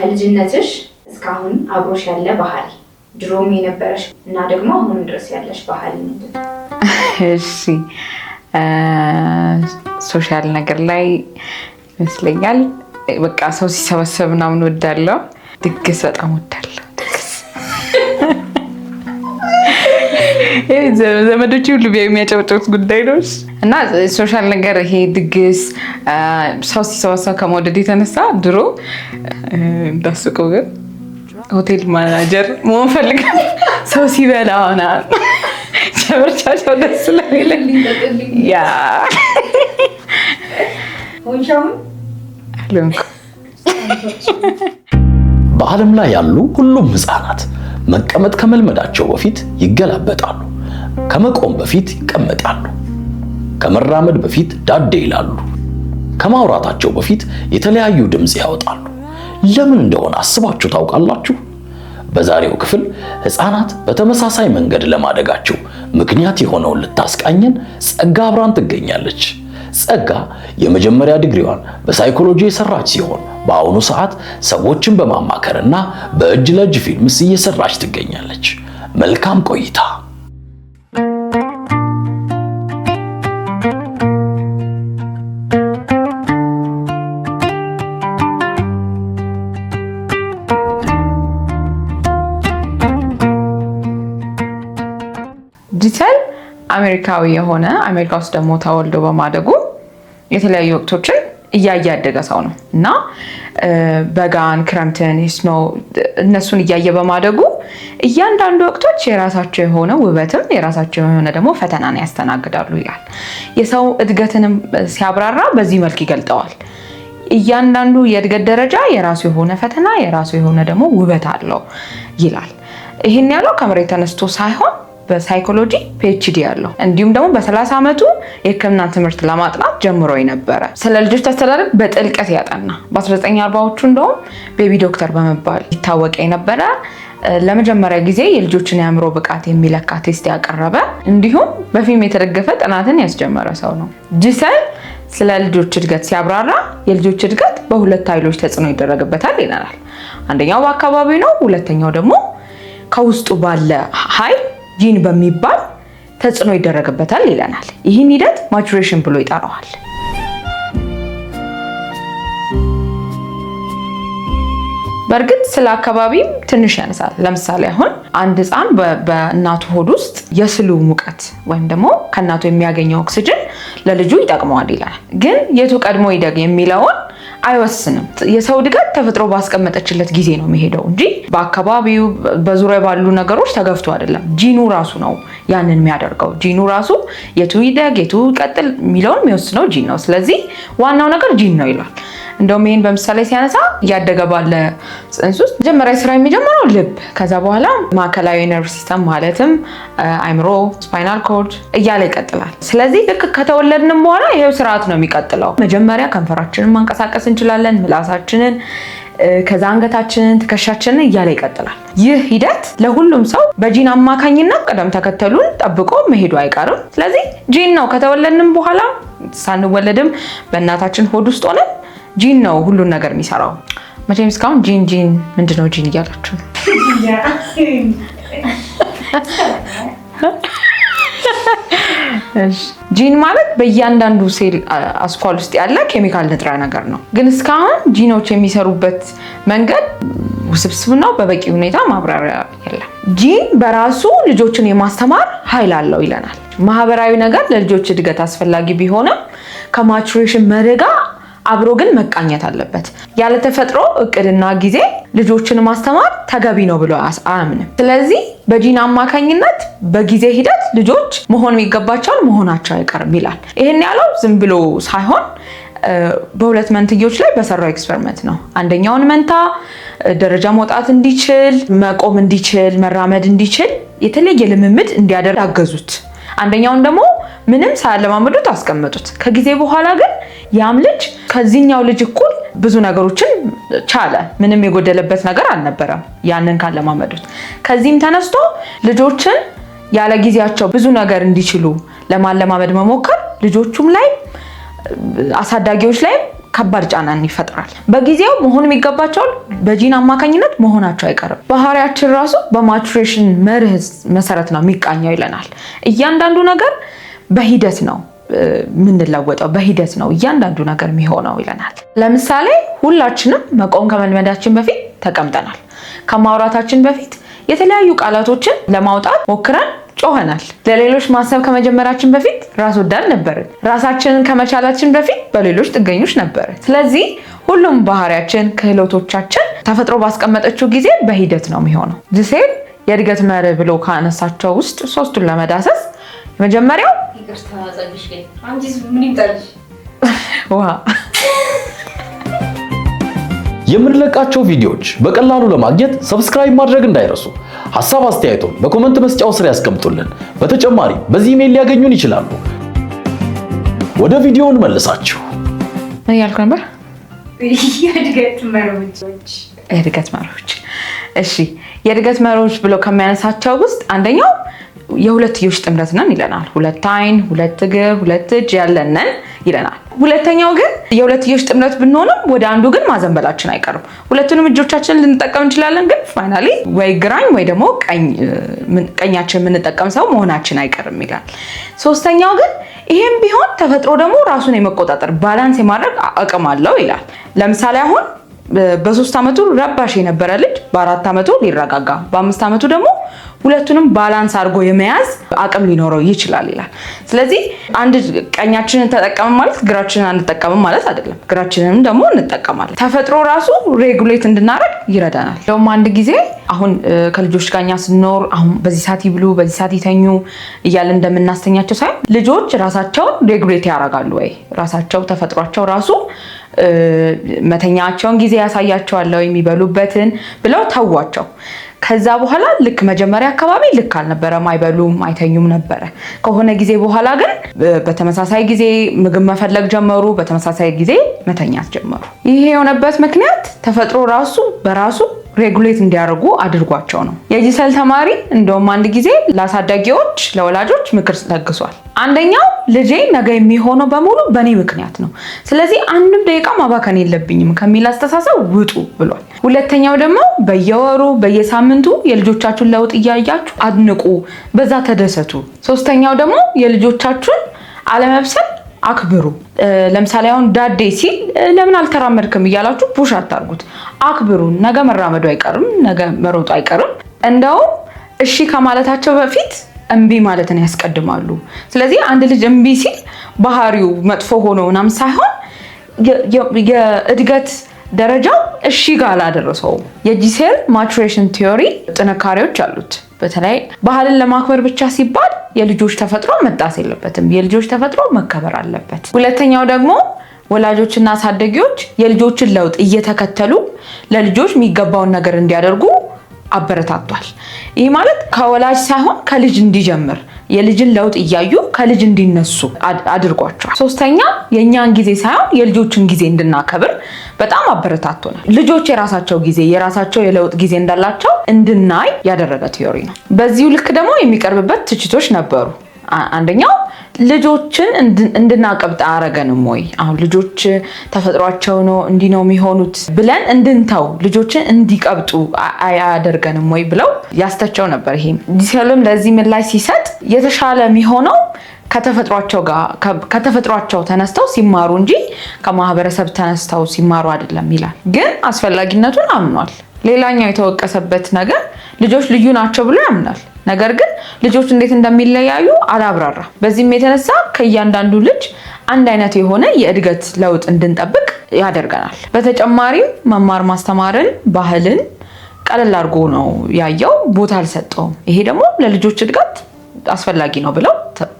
ከልጅነትሽ እስካሁን አብሮሽ ያለ ባህል ድሮም የነበረሽ እና ደግሞ አሁን ድረስ ያለሽ ባህል ምንድን ነው? እሺ ሶሻል ነገር ላይ ይመስለኛል በቃ ሰው ሲሰበሰብ ምናምን ወዳለው ድግስ በጣም ወዳለው ዘመዶች ሁሉ የሚያጨበጭቡት ጉዳይ ነው እና ሶሻል ነገር ይሄ ድግስ ሰው ሲሰበሰብ ከመውደድ የተነሳ ድሮ እንዳስቀው ግን ሆቴል ማናጀር መሆን ፈልጋለሁ። ሰው ሲበላ ሆና ቸርቻቸው ደስ ስለሚለኝ ያ ወንሻውን አለንኩ። በዓለም ላይ ያሉ ሁሉም ህፃናት መቀመጥ ከመልመዳቸው በፊት ይገላበጣሉ፣ ከመቆም በፊት ይቀመጣሉ፣ ከመራመድ በፊት ዳዴ ይላሉ፣ ከማውራታቸው በፊት የተለያዩ ድምጽ ያወጣሉ። ለምን እንደሆነ አስባችሁ ታውቃላችሁ? በዛሬው ክፍል ህፃናት በተመሳሳይ መንገድ ለማደጋቸው ምክንያት የሆነውን ልታስቃኘን ጸጋ አብራን ትገኛለች። ጸጋ የመጀመሪያ ዲግሪዋን በሳይኮሎጂ የሰራች ሲሆን በአሁኑ ሰዓት ሰዎችን በማማከርና በእጅ ለእጅ ፊልምስ እየሰራች ትገኛለች። መልካም ቆይታ። ዲቴል አሜሪካዊ የሆነ አሜሪካ ውስጥ ደግሞ ተወልዶ በማደጉ የተለያዩ ወቅቶችን እያየ ያደገ ሰው ነው እና በጋን፣ ክረምትን፣ ስኖ እነሱን እያየ በማደጉ እያንዳንዱ ወቅቶች የራሳቸው የሆነ ውበትም የራሳቸው የሆነ ደግሞ ፈተናን ያስተናግዳሉ ይላል። የሰው እድገትንም ሲያብራራ በዚህ መልክ ይገልጠዋል። እያንዳንዱ የእድገት ደረጃ የራሱ የሆነ ፈተና የራሱ የሆነ ደግሞ ውበት አለው ይላል። ይህን ያለው ከመሬት ተነስቶ ሳይሆን በሳይኮሎጂ ፒኤችዲ ያለው እንዲሁም ደግሞ በ30 ዓመቱ የሕክምና ትምህርት ለማጥናት ጀምሮ የነበረ ስለ ልጆች አስተዳደግ በጥልቀት ያጠና በ1940ዎቹ እንደውም ቤቢ ዶክተር በመባል ይታወቅ የነበረ ለመጀመሪያ ጊዜ የልጆችን የአእምሮ ብቃት የሚለካ ቴስት ያቀረበ እንዲሁም በፊልም የተደገፈ ጥናትን ያስጀመረ ሰው ነው። ጂሰል ስለ ልጆች እድገት ሲያብራራ የልጆች እድገት በሁለት ኃይሎች ተጽዕኖ ይደረግበታል ይላል። አንደኛው በአካባቢው ነው፣ ሁለተኛው ደግሞ ከውስጡ ባለ ኃይል ጂን በሚባል ተጽዕኖ ይደረግበታል ይለናል። ይህን ሂደት ማቹሬሽን ብሎ ይጠራዋል። በእርግጥ ስለ አካባቢም ትንሽ ያነሳል። ለምሳሌ አሁን አንድ ህፃን በእናቱ ሆድ ውስጥ የስሉ ሙቀት ወይም ደግሞ ከእናቱ የሚያገኘው ኦክሲጅን ለልጁ ይጠቅመዋል ይላል። ግን የቱ ቀድሞ ይደግ የሚለውን አይወስንም። የሰው እድገት ተፈጥሮ ባስቀመጠችለት ጊዜ ነው የሚሄደው እንጂ በአካባቢው በዙሪያ ባሉ ነገሮች ተገፍቶ አይደለም። ጂኑ ራሱ ነው ያንን የሚያደርገው። ጂኑ ራሱ የቱ ይደግ የቱ ይቀጥል የሚለውን የሚወስነው ጂን ነው። ስለዚህ ዋናው ነገር ጂን ነው ይላል። እንደውም ይሄን በምሳሌ ሲያነሳ እያደገ ባለ ጽንስ ውስጥ መጀመሪያ ስራ የሚጀምረው ልብ፣ ከዛ በኋላ ማዕከላዊ ነርቭ ሲስተም ማለትም አእምሮ፣ ስፓይናል ኮርድ እያለ ይቀጥላል። ስለዚህ ልክ ከተወለድንም በኋላ ይሄው ስርዓት ነው የሚቀጥለው። መጀመሪያ ከንፈራችንን ማንቀሳቀስ እንችላለን፣ ምላሳችንን፣ ከዛ አንገታችንን፣ ትከሻችንን እያለ ይቀጥላል። ይህ ሂደት ለሁሉም ሰው በጂን አማካኝነት ቅደም ተከተሉን ጠብቆ መሄዱ አይቀርም። ስለዚህ ጂን ነው ከተወለድንም በኋላ ሳንወለድም በእናታችን ሆድ ውስጥ ሆነን ጂን ነው ሁሉን ነገር የሚሰራው። መቼም እስካሁን ጂን ምንድነው ጂን እያላችሁ ነው። ጂን ማለት በእያንዳንዱ ሴል አስኳል ውስጥ ያለ ኬሚካል ንጥረ ነገር ነው። ግን እስካሁን ጂኖች የሚሰሩበት መንገድ ውስብስብ ነው። በበቂ ሁኔታ ማብራሪያ የለም። ጂን በራሱ ልጆችን የማስተማር ኃይል አለው ይለናል። ማህበራዊ ነገር ለልጆች እድገት አስፈላጊ ቢሆንም ከማቹሬሽን መርህ ጋር አብሮ ግን መቃኘት አለበት። ያለ ተፈጥሮ እቅድና ጊዜ ልጆችን ማስተማር ተገቢ ነው ብሎ አያምንም። ስለዚህ በጂን አማካኝነት በጊዜ ሂደት ልጆች መሆን የሚገባቸውን መሆናቸው አይቀርም ይላል። ይህን ያለው ዝም ብሎ ሳይሆን በሁለት መንትዮች ላይ በሰራው ኤክስፐሪመንት ነው። አንደኛውን መንታ ደረጃ መውጣት እንዲችል፣ መቆም እንዲችል፣ መራመድ እንዲችል የተለየ ልምምድ እንዲያደርግ አገዙት። አንደኛውን ደግሞ ምንም ሳያለማመዱት አስቀመጡት። ከጊዜ በኋላ ግን ያም ልጅ ከዚህኛው ልጅ እኩል ብዙ ነገሮችን ቻለ። ምንም የጎደለበት ነገር አልነበረም ያንን ካለማመዱት። ከዚህም ተነስቶ ልጆችን ያለ ጊዜያቸው ብዙ ነገር እንዲችሉ ለማለማመድ መሞከር ልጆቹም ላይ አሳዳጊዎች ላይ ከባድ ጫናን ይፈጥራል። በጊዜው መሆን የሚገባቸው በጂን አማካኝነት መሆናቸው አይቀርም። ባህሪያችን ራሱ በማቹሬሽን መርህ መሰረት ነው የሚቃኘው ይለናል። እያንዳንዱ ነገር በሂደት ነው የምንለወጠው፣ በሂደት ነው እያንዳንዱ ነገር የሚሆነው ይለናል። ለምሳሌ ሁላችንም መቆም ከመልመዳችን በፊት ተቀምጠናል። ከማውራታችን በፊት የተለያዩ ቃላቶችን ለማውጣት ሞክረን ጮኸናል። ለሌሎች ማሰብ ከመጀመራችን በፊት ራስ ወዳድ ነበርን። ራሳችንን ከመቻላችን በፊት በሌሎች ጥገኞች ነበርን። ስለዚህ ሁሉም ባህሪያችን፣ ክህሎቶቻችን ተፈጥሮ ባስቀመጠችው ጊዜ በሂደት ነው የሚሆነው። ጂሴል የእድገት መርህ ብሎ ካነሳቸው ውስጥ ሶስቱን ለመዳሰስ የመጀመሪያው ውሃ። የምንለቃቸው ቪዲዮዎች በቀላሉ ለማግኘት ሰብስክራይብ ማድረግ እንዳይረሱ። ሐሳብ አስተያየቶን በኮመንት መስጫው ስር ያስቀምጡልን። በተጨማሪ በዚህ ኢሜል ሊያገኙን ይችላሉ። ወደ ቪዲዮው እንመልሳችሁ። ምን ያልኩ ነበር? የእድገት መርሆች። እሺ፣ የእድገት መርሆች ብሎ ከሚያነሳቸው ውስጥ አንደኛው የሁለትዮሽ ጥምረት ነን ይለናል። ሁለት አይን፣ ሁለት እግር፣ ሁለት እጅ ያለንን ይለናል። ሁለተኛው ግን የሁለትዮሽ ጥምረት ብንሆንም ወደ አንዱ ግን ማዘንበላችን አይቀርም። ሁለቱንም እጆቻችንን ልንጠቀም እንችላለን፣ ግን ፋይናሊ ወይ ግራኝ ወይ ደግሞ ቀኛችን የምንጠቀም ሰው መሆናችን አይቀርም ይላል። ሶስተኛው ግን ይሄም ቢሆን ተፈጥሮ ደግሞ ራሱን የመቆጣጠር ባላንስ የማድረግ አቅም አለው ይላል። ለምሳሌ አሁን በ3 ዓመቱ ረባሽ የነበረ ልጅ በ4 ዓመቱ ሊረጋጋ፣ በ5 ዓመቱ ደግሞ ሁለቱንም ባላንስ አድርጎ የመያዝ አቅም ሊኖረው ይችላል ይላል። ስለዚህ አንድ ቀኛችንን ተጠቀምን ማለት ግራችንን አንጠቀምም ማለት አይደለም። ግራችንንም ደግሞ እንጠቀማለን። ተፈጥሮ ራሱ ሬጉሌት እንድናደርግ ይረዳናል። እንደውም አንድ ጊዜ አሁን ከልጆች ጋር እኛ ስንኖር አሁን በዚህ ሰዓት ይብሉ፣ በዚህ ሰዓት ይተኙ እያልን እንደምናስተኛቸው ሳይሆን ልጆች ራሳቸውን ሬጉሌት ያደርጋሉ ወይ ራሳቸው ተፈጥሯቸው ራሱ መተኛቸውን ጊዜ ያሳያቸዋል የሚበሉበትን ብለው ተዋቸው። ከዛ በኋላ ልክ መጀመሪያ አካባቢ ልክ አልነበረም፣ አይበሉም አይተኙም ነበረ። ከሆነ ጊዜ በኋላ ግን በተመሳሳይ ጊዜ ምግብ መፈለግ ጀመሩ፣ በተመሳሳይ ጊዜ መተኛት ጀመሩ። ይሄ የሆነበት ምክንያት ተፈጥሮ ራሱ በራሱ ሬጉሌት እንዲያደርጉ አድርጓቸው ነው። የጂሰል ተማሪ እንደውም አንድ ጊዜ ለአሳዳጊዎች ለወላጆች ምክር ለግሷል። አንደኛው ልጄ ነገ የሚሆነው በሙሉ በእኔ ምክንያት ነው፣ ስለዚህ አንድም ደቂቃ ማባከን የለብኝም ከሚል አስተሳሰብ ውጡ ብሏል። ሁለተኛው ደግሞ በየወሩ በየሳምንቱ የልጆቻችሁን ለውጥ እያያችሁ አድንቁ፣ በዛ ተደሰቱ። ሶስተኛው ደግሞ የልጆቻችሁን አለመብሰል አክብሩ። ለምሳሌ አሁን ዳዴ ሲል ለምን አልተራመድክም እያላችሁ ፑሽ አታርጉት፣ አክብሩ። ነገ መራመዱ አይቀርም፣ ነገ መሮጡ አይቀርም። እንደውም እሺ ከማለታቸው በፊት እምቢ ማለትን ያስቀድማሉ። ስለዚህ አንድ ልጅ እምቢ ሲል ባህሪው መጥፎ ሆኖ ምናምን ሳይሆን የእድገት ደረጃው እሺ ጋር አላደረሰውም። የጂሴል ማቹሬሽን ቲዮሪ ጥንካሬዎች አሉት። በተለይ ባህልን ለማክበር ብቻ ሲባል የልጆች ተፈጥሮ መጣስ የለበትም፣ የልጆች ተፈጥሮ መከበር አለበት። ሁለተኛው ደግሞ ወላጆችና አሳዳጊዎች የልጆችን ለውጥ እየተከተሉ ለልጆች የሚገባውን ነገር እንዲያደርጉ አበረታቷል። ይህ ማለት ከወላጅ ሳይሆን ከልጅ እንዲጀምር የልጅን ለውጥ እያዩ ከልጅ እንዲነሱ አድርጓቸዋል። ሶስተኛ የእኛን ጊዜ ሳይሆን የልጆችን ጊዜ እንድናከብር በጣም አበረታቶናል። ልጆች የራሳቸው ጊዜ የራሳቸው የለውጥ ጊዜ እንዳላቸው እንድናይ ያደረገ ቲዮሪ ነው። በዚሁ ልክ ደግሞ የሚቀርብበት ትችቶች ነበሩ። አንደኛው ልጆችን እንድናቀብጥ አያረገንም ወይ? አሁን ልጆች ተፈጥሯቸው ነው እንዲህ ነው የሚሆኑት ብለን እንድንተው ልጆችን እንዲቀብጡ አያደርገንም ወይ ብለው ያስተቸው ነበር። ይሄም ጂሴልም ለዚህ ምላሽ ሲሰጥ የተሻለ የሚሆነው ከተፈጥሯቸው ተነስተው ሲማሩ እንጂ ከማህበረሰብ ተነስተው ሲማሩ አይደለም ይላል። ግን አስፈላጊነቱን አምኗል። ሌላኛው የተወቀሰበት ነገር ልጆች ልዩ ናቸው ብሎ ያምናል። ነገር ግን ልጆች እንዴት እንደሚለያዩ አላብራራ። በዚህም የተነሳ ከእያንዳንዱ ልጅ አንድ አይነት የሆነ የእድገት ለውጥ እንድንጠብቅ ያደርገናል። በተጨማሪም መማር ማስተማርን፣ ባህልን ቀለል አድርጎ ነው ያየው፣ ቦታ አልሰጠውም። ይሄ ደግሞ ለልጆች እድገት አስፈላጊ ነው ብለው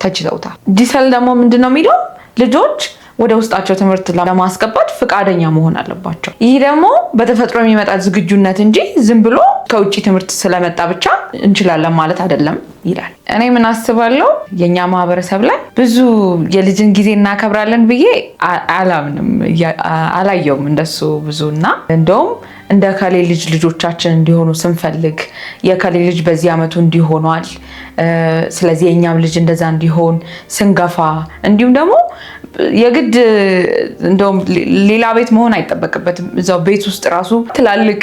ተችተውታል። ጂሴል ደግሞ ምንድነው የሚለው ልጆች ወደ ውስጣቸው ትምህርት ለማስገባት ፍቃደኛ መሆን አለባቸው። ይህ ደግሞ በተፈጥሮ የሚመጣ ዝግጁነት እንጂ ዝም ብሎ ከውጭ ትምህርት ስለመጣ ብቻ እንችላለን ማለት አይደለም ይላል። እኔ ምን አስባለሁ፣ የኛ ማህበረሰብ ላይ ብዙ የልጅን ጊዜ እናከብራለን ብዬ አላምንም፣ አላየውም እንደሱ ብዙና እንደውም እንደ ከሌ ልጆቻችን እንዲሆኑ ስንፈልግ የከሌ ልጅ በዚህ ዓመቱ እንዲሆኗል፣ ስለዚህ የኛም ልጅ እንደዛ እንዲሆን ስንገፋ እንዲሁም ደግሞ የግድ እንደውም ሌላ ቤት መሆን አይጠበቅበትም። እዛው ቤት ውስጥ ራሱ ትላልቅ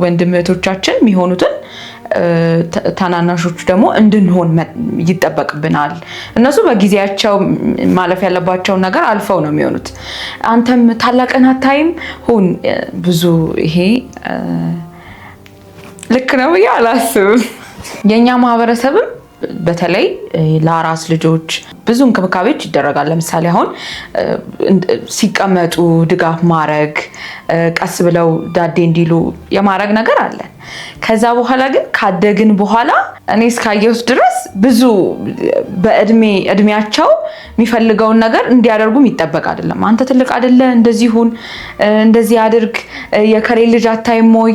ወንድም እህቶቻችን የሚሆኑትን ታናናሾቹ ደግሞ እንድንሆን ይጠበቅብናል። እነሱ በጊዜያቸው ማለፍ ያለባቸውን ነገር አልፈው ነው የሚሆኑት። አንተም ታላቅን አታይም ሁን ብዙ ይሄ ልክ ነው ብዬ አላስብም። የኛ ማህበረሰብም በተለይ ለአራስ ልጆች ብዙ እንክብካቤዎች ይደረጋል። ለምሳሌ አሁን ሲቀመጡ ድጋፍ ማድረግ፣ ቀስ ብለው ዳዴ እንዲሉ የማድረግ ነገር አለ። ከዛ በኋላ ግን ካደግን በኋላ እኔ እስካየሁት ድረስ ብዙ በእድሜያቸው የሚፈልገውን ነገር እንዲያደርጉ የሚጠበቅ አይደለም። አንተ ትልቅ አይደለ እንደዚህ ሁን፣ እንደዚህ አድርግ፣ የከሌ ልጅ አታይም ወይ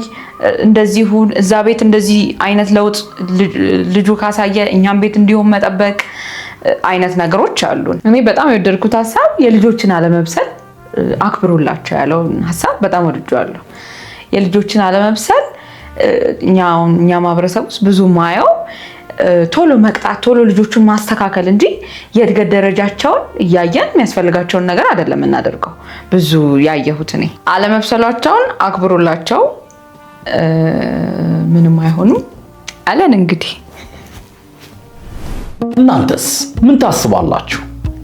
እንደዚህ ሁን፣ እዛ ቤት እንደዚህ አይነት ለውጥ ልጁ ካሳየ እኛም ቤት እንዲሆን መጠበቅ አይነት ነገሮች አሉን። እኔ በጣም የወደድኩት ሀሳብ የልጆችን አለመብሰል አክብሩላቸው ያለውን ሀሳብ በጣም ወድጄዋለሁ። የልጆችን አለመብሰል እኛ ማህበረሰብ ውስጥ ብዙ ማየው ቶሎ መቅጣት፣ ቶሎ ልጆቹን ማስተካከል እንጂ የእድገት ደረጃቸውን እያየን የሚያስፈልጋቸውን ነገር አይደለም እናደርገው። ብዙ ያየሁት እኔ አለመብሰላቸውን አክብሩላቸው፣ ምንም አይሆኑ አለን። እንግዲህ እናንተስ ምን ታስባላችሁ?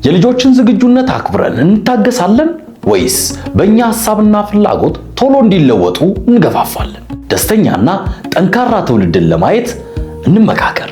የልጆችን ዝግጁነት አክብረን እንታገሳለን ወይስ በእኛ ሐሳብና ፍላጎት ቶሎ እንዲለወጡ እንገፋፋለን? ደስተኛና ጠንካራ ትውልድን ለማየት እንመካከር።